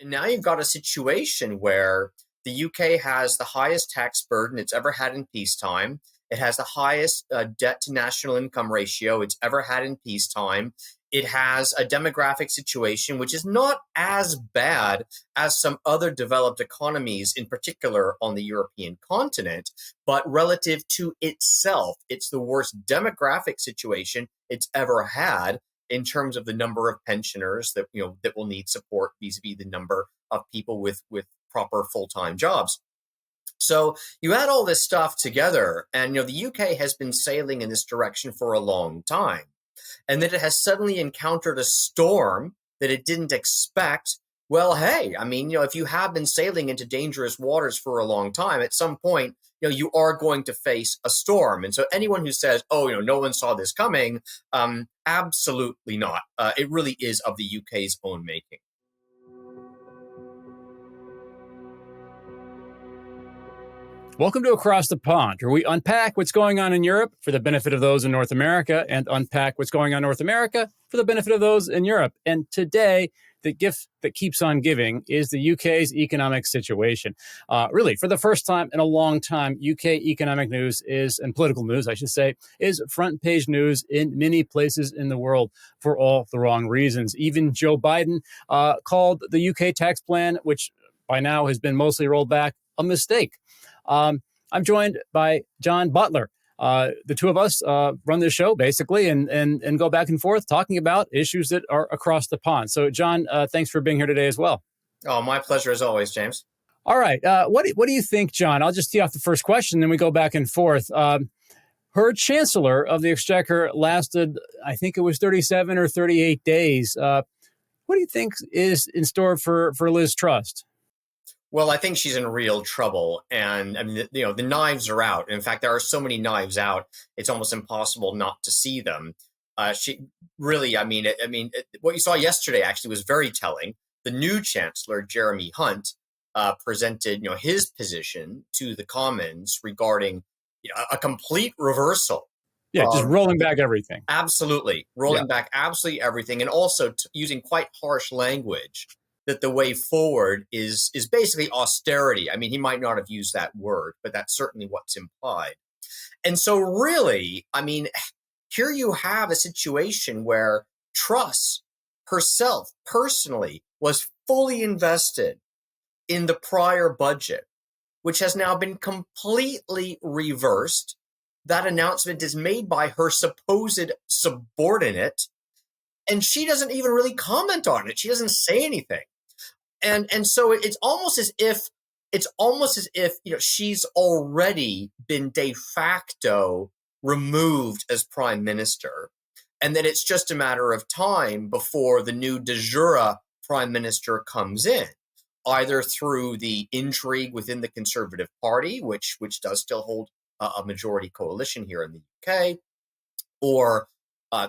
now you've got a situation where the UK has the highest tax burden it's ever had in peacetime. It has the highest debt to national income ratio it's ever had in peacetime. It has a demographic situation which is not as bad as some other developed economies, in particular on the European continent, but relative to itself, it's the worst demographic situation it's ever had in terms of the number of pensioners that will need support vis-a-vis the number of people with proper full-time jobs. So you add all this stuff together, and the UK has been sailing in this direction for a long time. And then it has suddenly encountered a storm that it didn't expect. Well, hey, if you have been sailing into dangerous waters for a long time, at some point, you are going to face a storm. And so anyone who says, oh, no one saw this coming, absolutely not. It really is of the UK's own making. Welcome to Across the Pond, where we unpack what's going on in Europe for the benefit of those in North America and unpack what's going on in North America for the benefit of those in Europe. And today, the gift that keeps on giving is the UK's economic situation. Really, for the first time in a long time, UK economic news and political news, I should say, is front page news in many places in the world for all the wrong reasons. Even Joe Biden called the UK tax plan, which by now has been mostly rolled back, a mistake. I'm joined by John Butler. The two of us run this show, basically, and go back and forth talking about issues that are across the pond. So, John, thanks for being here today as well. Oh, my pleasure as always, James. All right. What do you think, John? I'll just tee off the first question, then we go back and forth. Her chancellor of the Exchequer lasted, I think it was 37 or 38 days. What do you think is in store for Liz Truss? Well, I think she's in real trouble, and the knives are out. In fact, there are so many knives out; it's almost impossible not to see them. She really, what you saw yesterday actually was very telling. The new chancellor, Jeremy Hunt, presented, his position to the Commons regarding a complete reversal. Yeah, just rolling back everything. Absolutely, rolling back absolutely everything, and also using quite harsh language. That the way forward is basically austerity. He might not have used that word, but that's certainly what's implied. And so really, here you have a situation where Truss herself personally was fully invested in the prior budget, which has now been completely reversed. That announcement is made by her supposed subordinate, and she doesn't even really comment on it. She doesn't say anything. And so it's almost as if she's already been de facto removed as prime minister, and that it's just a matter of time before the new de jure prime minister comes in, either through the intrigue within the Conservative Party, which does still hold a majority coalition here in the UK, or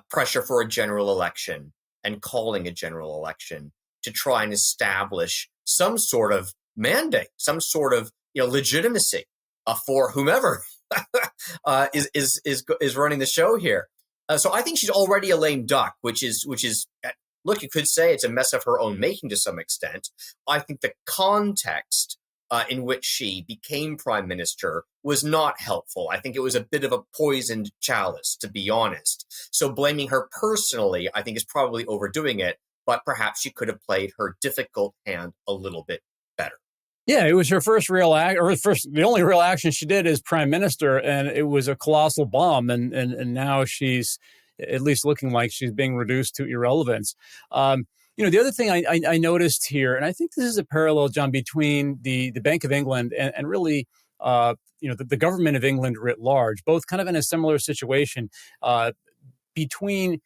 pressure for a general election and calling a general election to try and establish some sort of mandate, some sort of legitimacy for whomever is running the show here. So I think she's already a lame duck, which is look, you could say it's a mess of her own making to some extent. I think the context in which she became prime minister was not helpful. I think it was a bit of a poisoned chalice, to be honest. So blaming her personally, I think, is probably overdoing it. But perhaps she could have played her difficult hand a little bit better. Yeah, it was her first real act, or the only real action she did as prime minister, and it was a colossal bomb. And now she's at least looking like she's being reduced to irrelevance. The other thing I noticed here, and I think this is a parallel, John, between the Bank of England and really the government of England writ large, both kind of in a similar situation between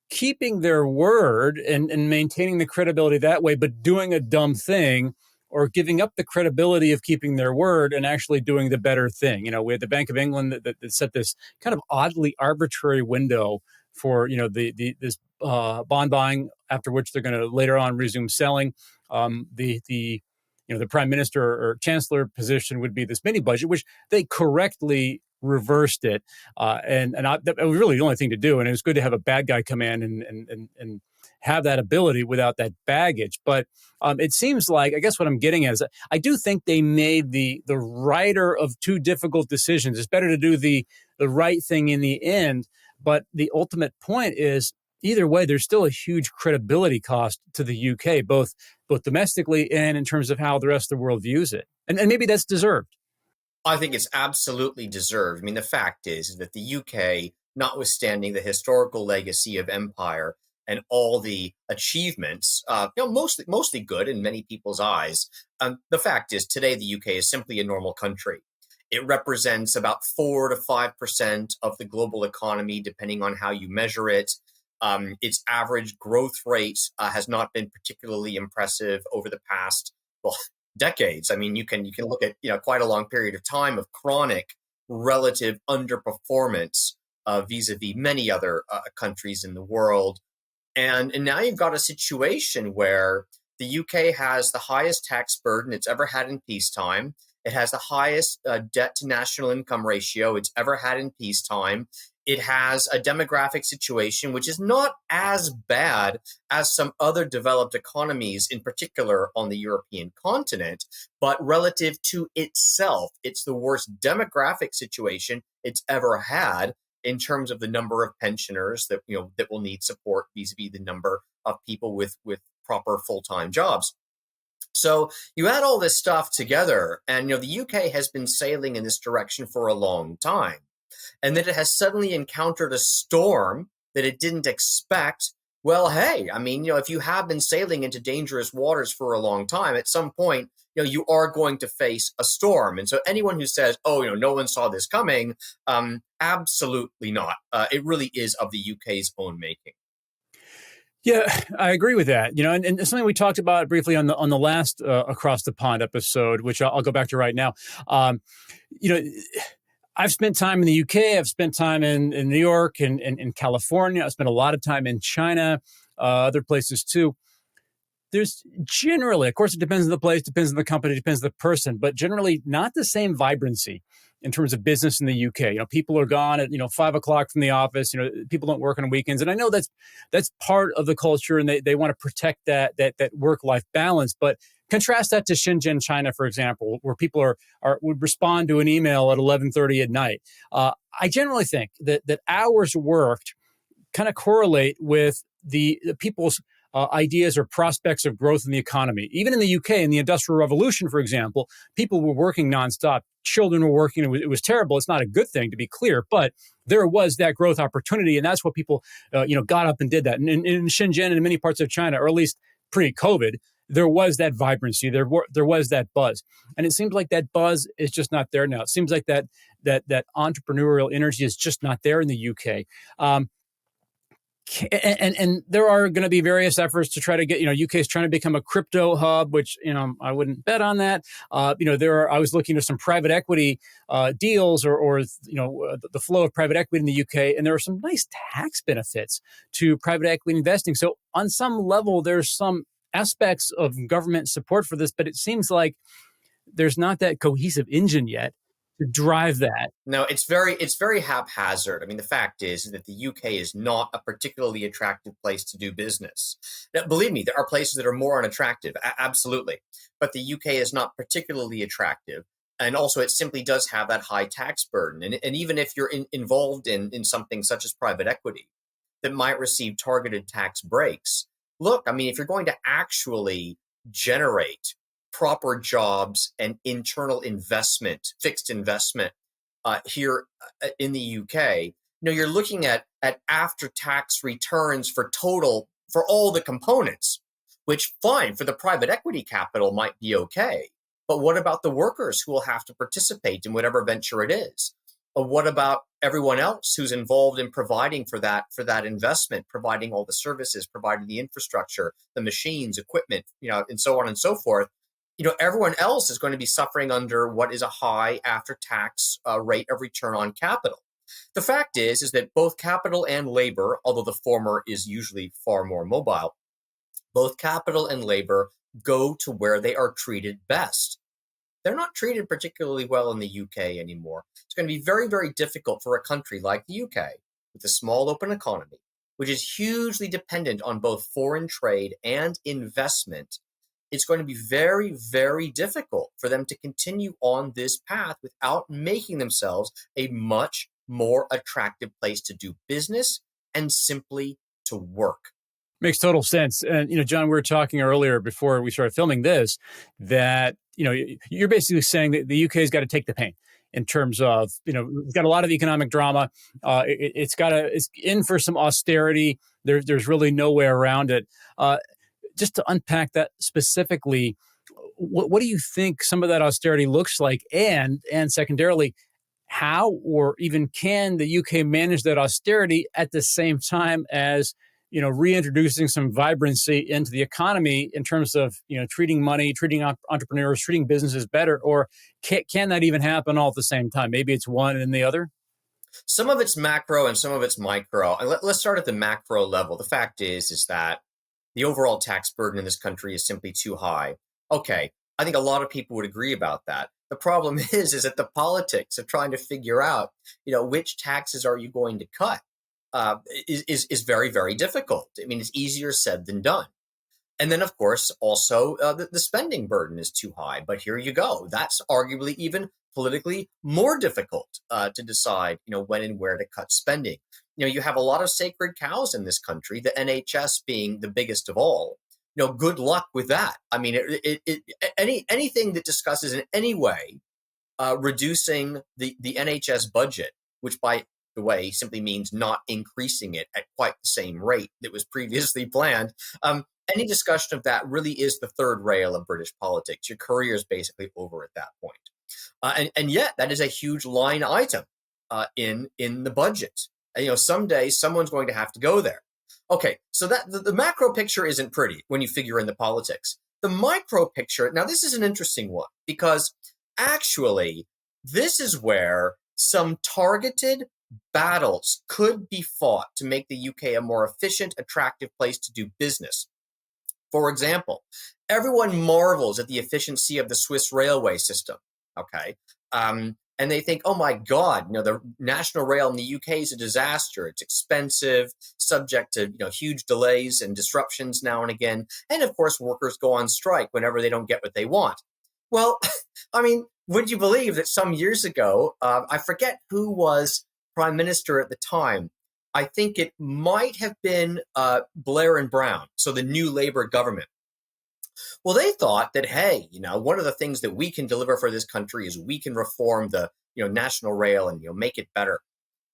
keeping their word and maintaining the credibility that way, but doing a dumb thing, or giving up the credibility of keeping their word and actually doing the better thing. We had the Bank of England that set this kind of oddly arbitrary window for this bond buying, after which they're going to later on resume selling. The the prime minister or chancellor position would be this mini budget, which they correctly reversed it. That was really the only thing to do. And it was good to have a bad guy come in and have that ability without that baggage. But it seems like, I guess what I'm getting at is I do think they made the righter of two difficult decisions. It's better to do the right thing in the end. But the ultimate point is, either way, there's still a huge credibility cost to the UK, both domestically and in terms of how the rest of the world views it. And maybe that's deserved. I think it's absolutely deserved. I mean, the fact is that the UK, notwithstanding the historical legacy of empire and all the achievements, mostly good in many people's eyes, the fact is today the UK is simply a normal country. It represents about 4 to 5% of the global economy, depending on how you measure it. Its average growth rate has not been particularly impressive over the past, decades. I mean, you can look at quite a long period of time of chronic relative underperformance vis-a-vis many other countries in the world, and now you've got a situation where the UK has the highest tax burden it's ever had in peacetime. It has the highest debt to national income ratio it's ever had in peacetime. It has a demographic situation which is not as bad as some other developed economies, in particular on the European continent, but relative to itself, it's the worst demographic situation it's ever had in terms of the number of pensioners that that will need support vis-a-vis the number of people with proper full-time jobs. So you add all this stuff together, and the UK has been sailing in this direction for a long time. And then it has suddenly encountered a storm that it didn't expect. Well, hey, I mean, if you have been sailing into dangerous waters for a long time, at some point, you are going to face a storm. And so anyone who says, oh, no one saw this coming, absolutely not. It really is of the UK's own making. Yeah, I agree with that. And something we talked about briefly on the last Across the Pond episode, which I'll go back to right now. I've spent time in the UK. I've spent time in New York and in California. I've spent a lot of time in China, other places too. There's generally, of course, it depends on the place, depends on the company, depends on the person, but generally not the same vibrancy in terms of business in the UK. People are gone at 5:00 from the office. People don't work on weekends, and I know that's part of the culture, and they want to protect that work-life balance. But contrast that to Shenzhen, China, for example, where people would respond to an email at 11:30 at night. I generally think that hours worked kind of correlate with the people's ideas or prospects of growth in the economy. Even in the UK, in the Industrial Revolution, for example, people were working nonstop. Children were working. It was terrible. It's not a good thing, to be clear, but there was that growth opportunity, and that's what people, got up and did that. And in Shenzhen and in many parts of China, or at least pre-COVID, there was that vibrancy. There was that buzz, and it seems like that buzz is just not there now. It seems like that entrepreneurial energy is just not there in the UK. And there are going to be various efforts to try to get, UK is trying to become a crypto hub, which, I wouldn't bet on that. I was looking at some private equity deals or the flow of private equity in the UK, and there are some nice tax benefits to private equity investing. So on some level, there's some aspects of government support for this, but it seems like there's not that cohesive engine yet to drive that. No, it's very haphazard. I mean, the fact is that the UK is not a particularly attractive place to do business. Now, believe me, there are places that are more unattractive, absolutely. But the UK is not particularly attractive. And also, it simply does have that high tax burden. And even if you're involved in something such as private equity that might receive targeted tax breaks, look, I mean, if you're going to actually generate proper jobs and internal investment, fixed investment here in the UK, you're looking at after-tax returns for all the components, which fine for the private equity capital might be okay. But what about the workers who will have to participate in whatever venture it is? Or what about everyone else who's involved in providing for that investment, providing all the services, providing the infrastructure, the machines, equipment, and so on and so forth? Everyone else is going to be suffering under what is a high after-tax rate of return on capital. The fact is that both capital and labor, although the former is usually far more mobile, both capital and labor go to where they are treated best. They're not treated particularly well in the UK anymore. It's going to be very, very difficult for a country like the UK with a small open economy, which is hugely dependent on both foreign trade and investment. It's going to be very, very difficult for them to continue on this path without making themselves a much more attractive place to do business and simply to work. Makes total sense. And, John, we were talking earlier before we started filming this, that, you're basically saying that the UK's got to take the pain in terms of, we've got a lot of economic drama. It's in for some austerity. There's really no way around it. Just to unpack that specifically, what do you think some of that austerity looks like? And secondarily, how or even can the UK manage that austerity at the same time as reintroducing some vibrancy into the economy in terms of, treating money, treating entrepreneurs, treating businesses better? Or can that even happen all at the same time? Maybe it's one and the other? Some of it's macro and some of it's micro. And let's start at the macro level. The fact is that the overall tax burden in this country is simply too high. Okay, I think a lot of people would agree about that. The problem is that the politics of trying to figure out, which taxes are you going to cut is very, very difficult. I mean, it's easier said than done. And then, of course, also the spending burden is too high. But here you go. That's arguably even politically more difficult to decide, when and where to cut spending. You have a lot of sacred cows in this country, the NHS being the biggest of all. Good luck with that. I mean, anything that discusses in any way reducing the NHS budget, which by the way simply means not increasing it at quite the same rate that was previously planned. Any discussion of that really is the third rail of British politics. Your career is basically over at that point. And yet that is a huge line item in the budget. And, someday someone's going to have to go there. Okay, so that the macro picture isn't pretty when you figure in the politics. The micro picture, now this is an interesting one because actually this is where some targeted battles could be fought to make the UK a more efficient, attractive place to do business. For example, everyone marvels at the efficiency of the Swiss railway system, okay? And they think, oh my God, the national rail in the UK is a disaster. It's expensive, subject to huge delays and disruptions now and again. And of course, workers go on strike whenever they don't get what they want. Well, I mean, would you believe that some years ago, I forget who was prime minister at the time. I think it might have been Blair and Brown, so the new Labour government. Well, they thought that, hey, one of the things that we can deliver for this country is we can reform the, national rail and, make it better.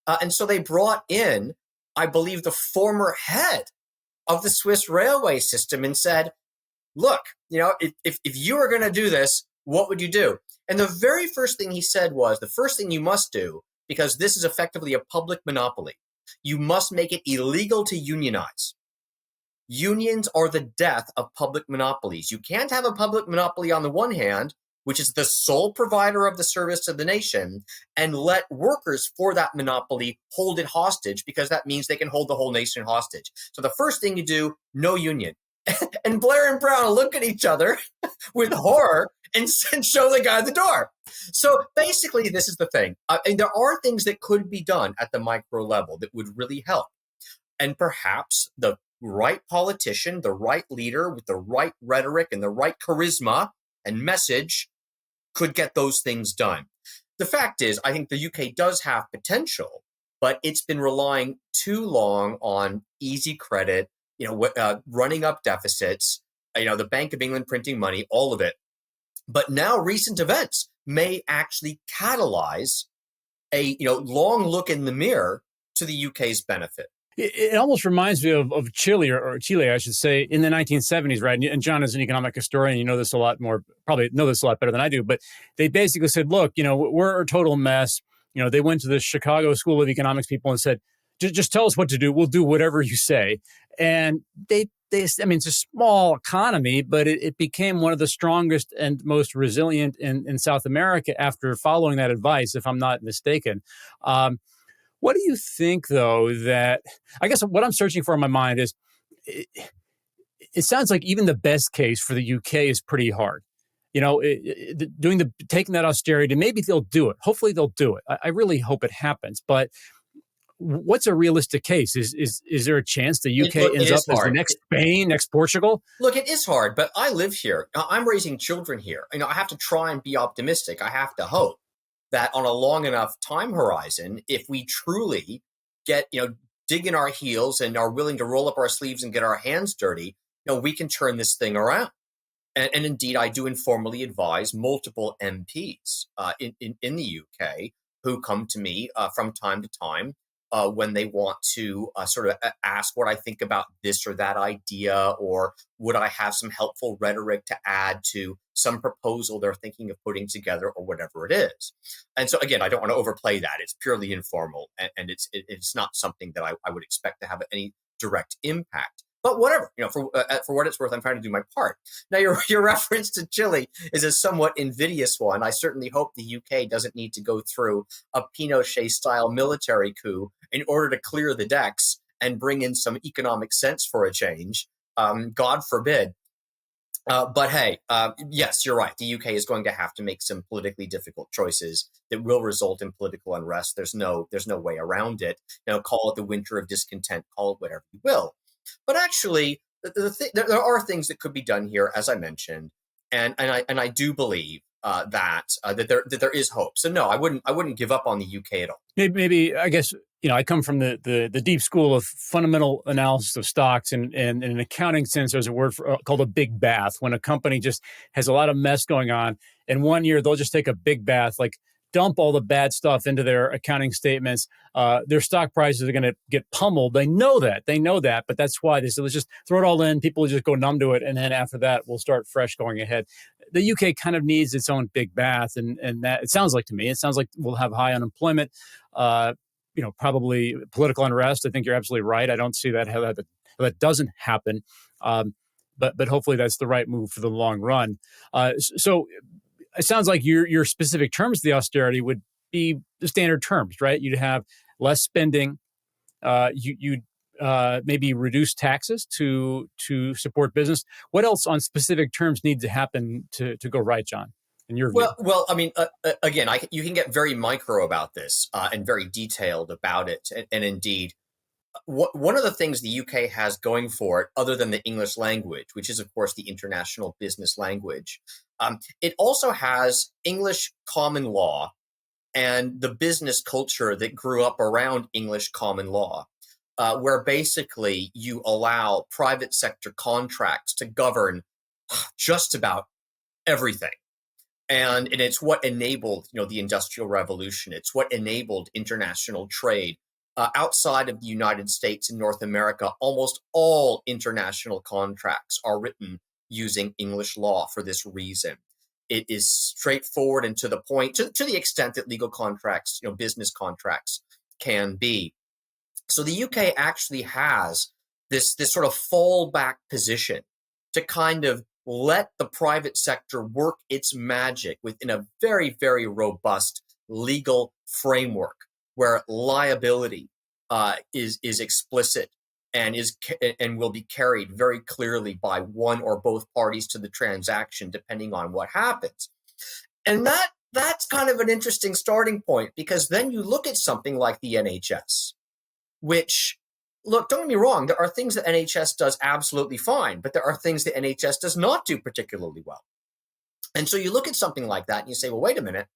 And so they brought in, I believe, the former head of the Swiss railway system and said, look, if you were going to do this, what would you do? And the very first thing he said was, the first thing you must do, because this is effectively a public monopoly, you must make it illegal to unionize. Unions are the death of public monopolies. You can't have a public monopoly on the one hand, which is the sole provider of the service to the nation, and let workers for that monopoly hold it hostage because that means they can hold the whole nation hostage. So the first thing you do, no union. And Blair and Brown look at each other with horror and show the guy the door. So basically, this is the thing. And there are things that could be done at the micro level that would really help. And perhaps the right politician, the right leader with the right rhetoric and the right charisma and message could get those things done. The fact is, I think the UK does have potential, but it's been relying too long on easy credit, running up deficits, the Bank of England printing money, all of it. But now recent events may actually catalyze a long look in the mirror to the UK's benefit. It almost reminds me of Chile, or Chile, I should say, in the 1970s, right? And John is an economic historian. You know this a lot more, probably know this a lot better than I do. But they basically said, look, we're a total mess. They went to the Chicago School of Economics people and said, just tell us what to do. We'll do whatever you say. And it's a small economy, but it became one of the strongest and most resilient in South America after following that advice, if I'm not mistaken. What do you think, though, that I guess what I'm searching for in my mind is it sounds like even the best case for the UK is pretty hard. Taking that austerity, maybe they'll do it. Hopefully they'll do it. I really hope it happens. But what's a realistic case? Is there a chance the UK ends up as the next Spain, next Portugal? Look, it is hard, but I live here. I'm raising children here. I have to try and be optimistic. I have to hope that on a long enough time horizon, if we truly get, dig in our heels and are willing to roll up our sleeves and get our hands dirty, we can turn this thing around. And indeed, I do informally advise multiple MPs in the UK who come to me from time to time when they want to sort of ask what I think about this or that idea, or would I have some helpful rhetoric to add to some proposal they're thinking of putting together, or whatever it is. And so, again, I don't want to overplay that. It's purely informal, and it's not something that I would expect to have any direct impact. But whatever, for what it's worth, I'm trying to do my part. Now, your reference to Chile is a somewhat invidious one. I certainly hope the UK doesn't need to go through a Pinochet-style military coup in order to clear the decks and bring in some economic sense for a change. God forbid. But hey, yes, you're right. The UK is going to have to make some politically difficult choices that will result in political unrest. There's no way around it. Call it the winter of discontent, call it whatever you will. But actually, there are things that could be done here, as I mentioned, and I do believe that there is hope. So no, I wouldn't give up on the UK at all. Maybe I guess I come from the deep school of fundamental analysis of stocks, and in an accounting sense, there's a word called a big bath. When a company just has a lot of mess going on, and 1 year they'll just take a big bath, like dump all the bad stuff into their accounting statements. Their stock prices are going to get pummeled. They know that, but that's why they said, let's just throw it all in. People will just go numb to it. And then after that, we'll start fresh going ahead. The UK kind of needs its own big bath. And that, it sounds like we'll have high unemployment, probably political unrest. I think you're absolutely right. I don't see how that doesn't happen. But hopefully that's the right move for the long run. So it sounds like your specific terms of the austerity would be the standard terms, right? You'd have less spending. You'd maybe reduce taxes to support business. What else on specific terms needs to happen to go right, John, in your view? Well, I mean, again, you can get very micro about this and very detailed about it. And indeed, one of the things the UK has going for it, other than the English language, which is, of course, the international business language, it also has English common law and the business culture that grew up around English common law, where basically you allow private sector contracts to govern just about everything. And it's what enabled, the Industrial Revolution. It's what enabled international trade. Outside of the United States and North America, almost all international contracts are written using English law for this reason. It is straightforward and to the point, to the extent that legal contracts, business contracts can be. So the UK actually has this sort of fallback position to kind of let the private sector work its magic within a very, very robust legal framework where liability is explicit and will be carried very clearly by one or both parties to the transaction, depending on what happens. And that's kind of an interesting starting point, because then you look at something like the NHS, which, look, don't get me wrong, there are things that NHS does absolutely fine, but there are things that NHS does not do particularly well. And so you look at something like that and you say, well, wait a minute.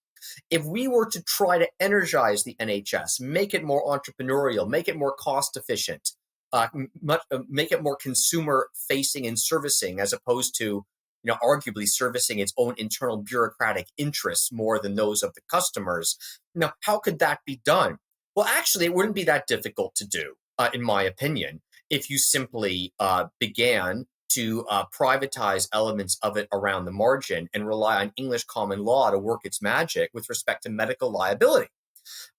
If we were to try to energize the NHS, make it more entrepreneurial, make it more cost efficient, make it more consumer facing and servicing, as opposed to, arguably servicing its own internal bureaucratic interests more than those of the customers. Now, how could that be done? Well, actually, it wouldn't be that difficult to do, in my opinion, if you simply began to privatize elements of it around the margin and rely on English common law to work its magic with respect to medical liability.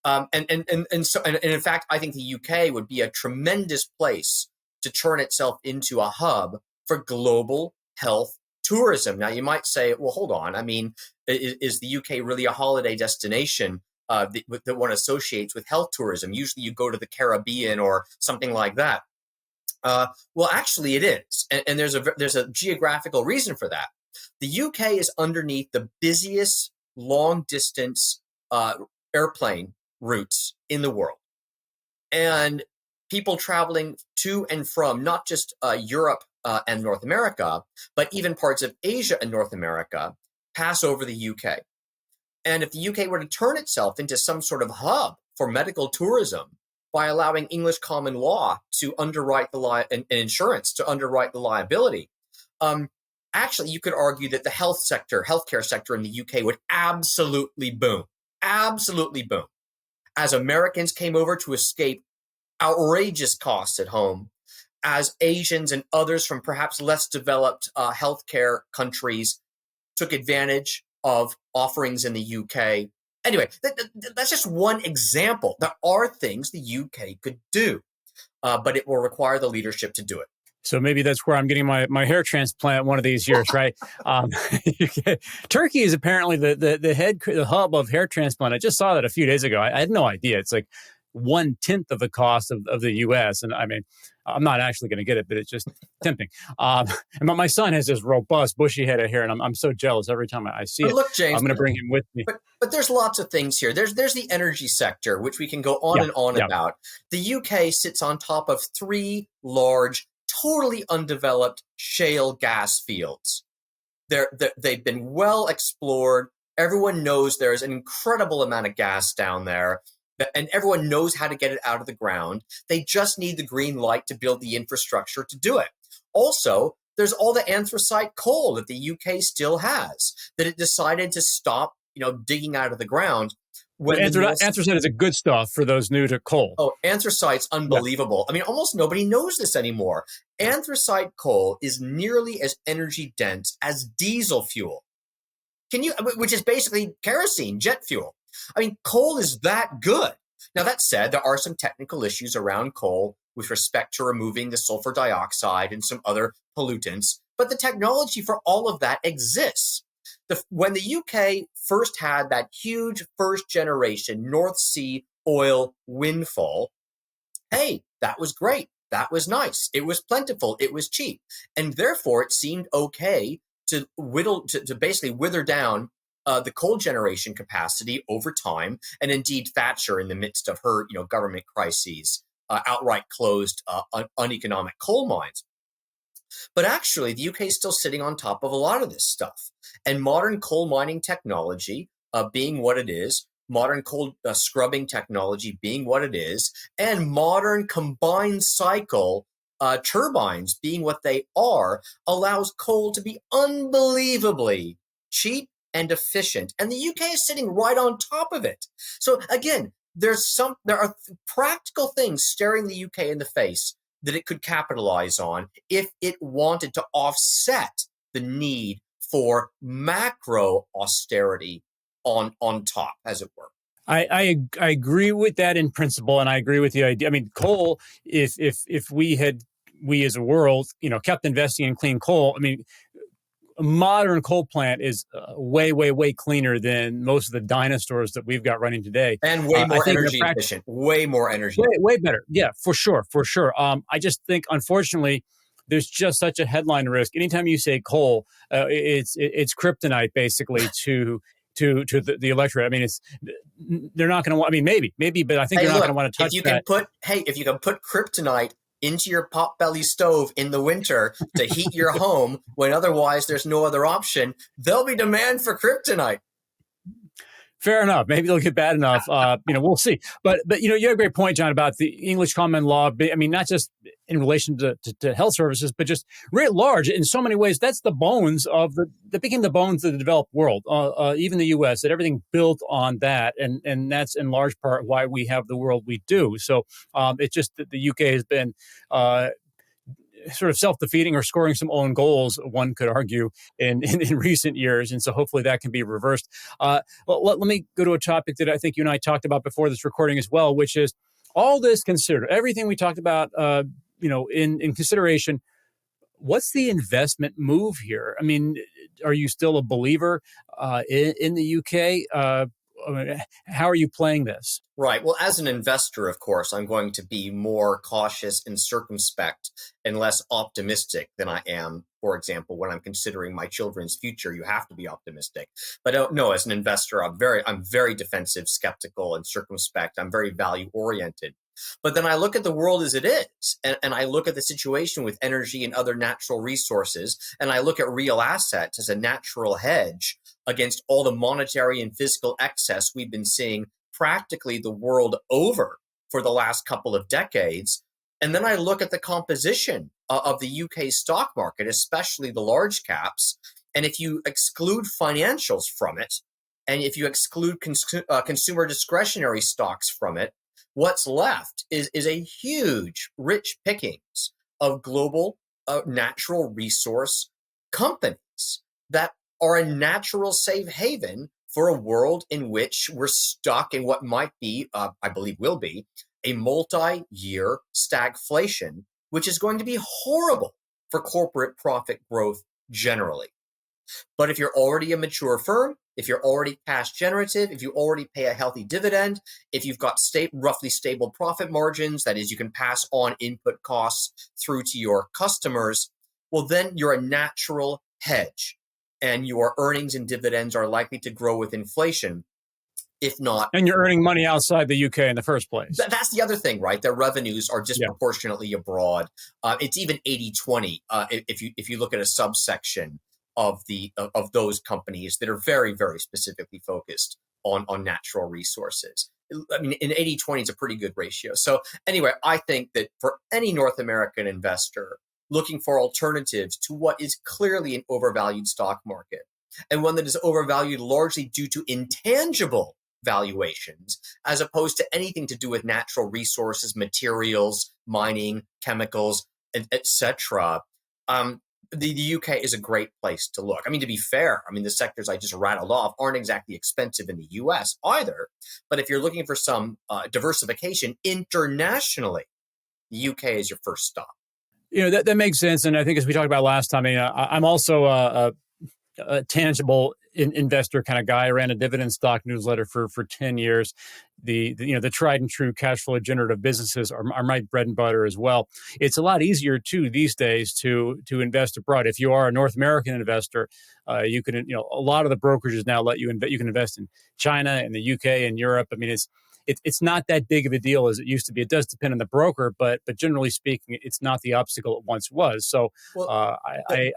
And in fact, I think the UK would be a tremendous place to turn itself into a hub for global health tourism. Now, you might say, well, hold on. I mean, is the UK really a holiday destination that one associates with health tourism? Usually you go to the Caribbean or something like that. Well, actually, it is, and there's a geographical reason for that. The UK is underneath the busiest long distance airplane routes in the world, and people traveling to and from not just Europe and North America, but even parts of Asia and North America pass over the UK. And if the UK were to turn itself into some sort of hub for medical tourism by allowing English common law to underwrite and insurance to underwrite the liability, actually, you could argue that the healthcare sector in the UK would absolutely boom, as Americans came over to escape outrageous costs at home, as Asians and others from perhaps less developed healthcare countries took advantage of offerings in the UK. Anyway, that's just one example. There are things the UK could do, but it will require the leadership to do it. So maybe that's where I'm getting my hair transplant one of these years, right? Turkey is apparently the hub of hair transplant. I just saw that a few days ago. I had no idea. It's like 1/10 of the cost of the U.S. And I mean, I'm not actually going to get it, but it's just tempting. And my son has this robust, bushy head of hair, and I'm so jealous every time I see it. Look, James, I'm going to bring him with me. But there's lots of things here. There's the energy sector, which we can go on and on about. The UK sits on top of 3 large, totally undeveloped shale gas fields. They've been well explored. Everyone knows there's an incredible amount of gas down there, and everyone knows how to get it out of the ground. They just need the green light to build the infrastructure to do it. Also, there's all the anthracite coal that the UK still has that it decided to stop, digging out of the ground. Anthracite is a good stuff for those new to coal. Oh, anthracite's unbelievable. Yeah. I mean, almost nobody knows this anymore. Anthracite coal is nearly as energy dense as diesel fuel. Which is basically kerosene, jet fuel. I mean, coal is that good. Now, that said, there are some technical issues around coal with respect to removing the sulfur dioxide and some other pollutants, but the technology for all of that exists. When the UK first had that huge first generation North Sea oil windfall, hey, that was great. That was nice. It was plentiful. It was cheap. And therefore, it seemed okay to basically wither down the coal generation capacity over time. And indeed, Thatcher, in the midst of her government crises, outright closed uneconomic coal mines. But actually, the UK is still sitting on top of a lot of this stuff. And modern coal mining technology being what it is, modern coal scrubbing technology being what it is, and modern combined cycle turbines being what they are, allows coal to be unbelievably cheap and efficient. And the UK is sitting right on top of it. So again, there are practical things staring the UK in the face that it could capitalize on if it wanted to offset the need for macro austerity on top, as it were. I agree with that in principle, and I agree with the idea. I mean, coal, if we as a world, kept investing in clean coal, I mean, a modern coal plant is way, way, way cleaner than most of the dinosaurs that we've got running today. And way more energy efficient, way more energy. Way better. Yeah, for sure. I just think, unfortunately, there's just such a headline risk. Anytime you say coal, it's kryptonite, basically, to the electorate. I mean, they're not going to want, I mean, maybe, but I think they're not going to want to touch that. If you can put kryptonite into your potbelly stove in the winter to heat your home when otherwise there's no other option, there'll be demand for kryptonite. Fair enough. Maybe they'll get bad enough. We'll see. But you had a great point, John, about the English common law. I mean, not just in relation to health services, but just writ large. In so many ways, that's the bones that became the bones of the developed world, even the U.S., that everything built on that. And that's in large part why we have the world we do. So it's just that the UK has been sort of self-defeating or scoring some own goals, one could argue, in recent years. And so hopefully that can be reversed. Well, let me go to a topic that I think you and I talked about before this recording as well, which is all this considered, everything we talked about, in consideration, what's the investment move here? I mean, are you still a believer in the UK? how are you playing this? Right. Well, as an investor, of course, I'm going to be more cautious and circumspect and less optimistic than I am, for example, when I'm considering my children's future. You have to be optimistic. But no, as an investor, I'm very defensive, skeptical, and circumspect. I'm very value oriented. But then I look at the world as it is, and I look at the situation with energy and other natural resources, and I look at real assets as a natural hedge against all the monetary and physical excess we've been seeing practically the world over for the last couple of decades. And then I look at the composition of the UK stock market, especially the large caps. And if you exclude financials from it, and if you exclude consumer discretionary stocks from it, what's left is a huge, rich pickings of global natural resource companies that are a natural safe haven for a world in which we're stuck in what might be, I believe will be, a multi-year stagflation, which is going to be horrible for corporate profit growth generally. But if you're already a mature firm, if you're already cash generative, if you already pay a healthy dividend, if you've got roughly stable profit margins, that is, you can pass on input costs through to your customers, well, then you're a natural hedge. And your earnings and dividends are likely to grow with inflation, if not. And you're earning money outside the UK in the first place. That's the other thing, right? Their revenues are disproportionately abroad. It's even 80-20 if you look at a subsection of those companies that are very, very specifically focused on natural resources. I mean, in 80-20 is a pretty good ratio. So anyway, I think that for any North American investor looking for alternatives to what is clearly an overvalued stock market, and one that is overvalued largely due to intangible valuations, as opposed to anything to do with natural resources, materials, mining, chemicals, etc. The UK is a great place to look. I mean, to be fair, I mean, the sectors I just rattled off aren't exactly expensive in the US either. But if you're looking for some diversification internationally, the UK is your first stop. That makes sense. And I think as we talked about last time, I'm also a tangible investor kind of guy. I ran a dividend stock newsletter for 10 years. The tried and true cash flow generative businesses are my bread and butter as well. It's a lot easier too these days to invest abroad. If you are a North American investor, you can, a lot of the brokerages now let you invest. You can invest in China and the UK and Europe. I mean, it's not that big of a deal as it used to be. It does depend on the broker, but generally speaking, it's not the obstacle it once was. So I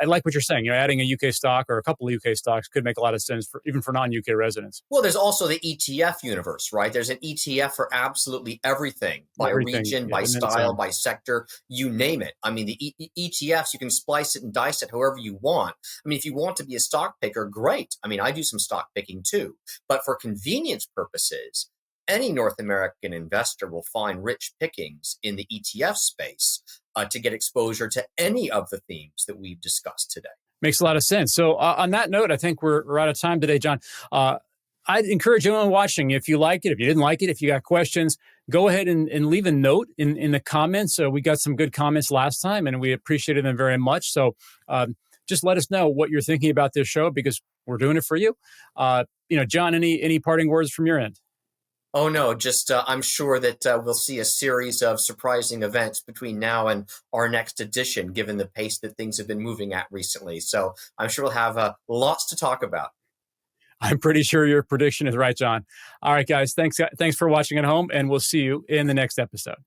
like what you're saying. Adding a UK stock or a couple of UK stocks could make a lot of sense even for non-UK residents. Well, there's also the ETF universe, right? There's an ETF for absolutely everything by region, by style, by sector, you name it. I mean, the ETFs, you can splice it and dice it however you want. I mean, if you want to be a stock picker, great. I mean, I do some stock picking too. But for convenience purposes, any North American investor will find rich pickings in the ETF space to get exposure to any of the themes that we've discussed today. Makes a lot of sense. So on that note, I think we're out of time today, John. I'd encourage anyone watching, if you like it, if you didn't like it, if you got questions, go ahead and leave a note in the comments. We got some good comments last time, and we appreciated them very much. So just let us know what you're thinking about this show, because we're doing it for you. John, any parting words from your end? Oh, no, just I'm sure that we'll see a series of surprising events between now and our next edition, given the pace that things have been moving at recently. So I'm sure we'll have lots to talk about. I'm pretty sure your prediction is right, John. All right, guys, thanks for watching at home, and we'll see you in the next episode.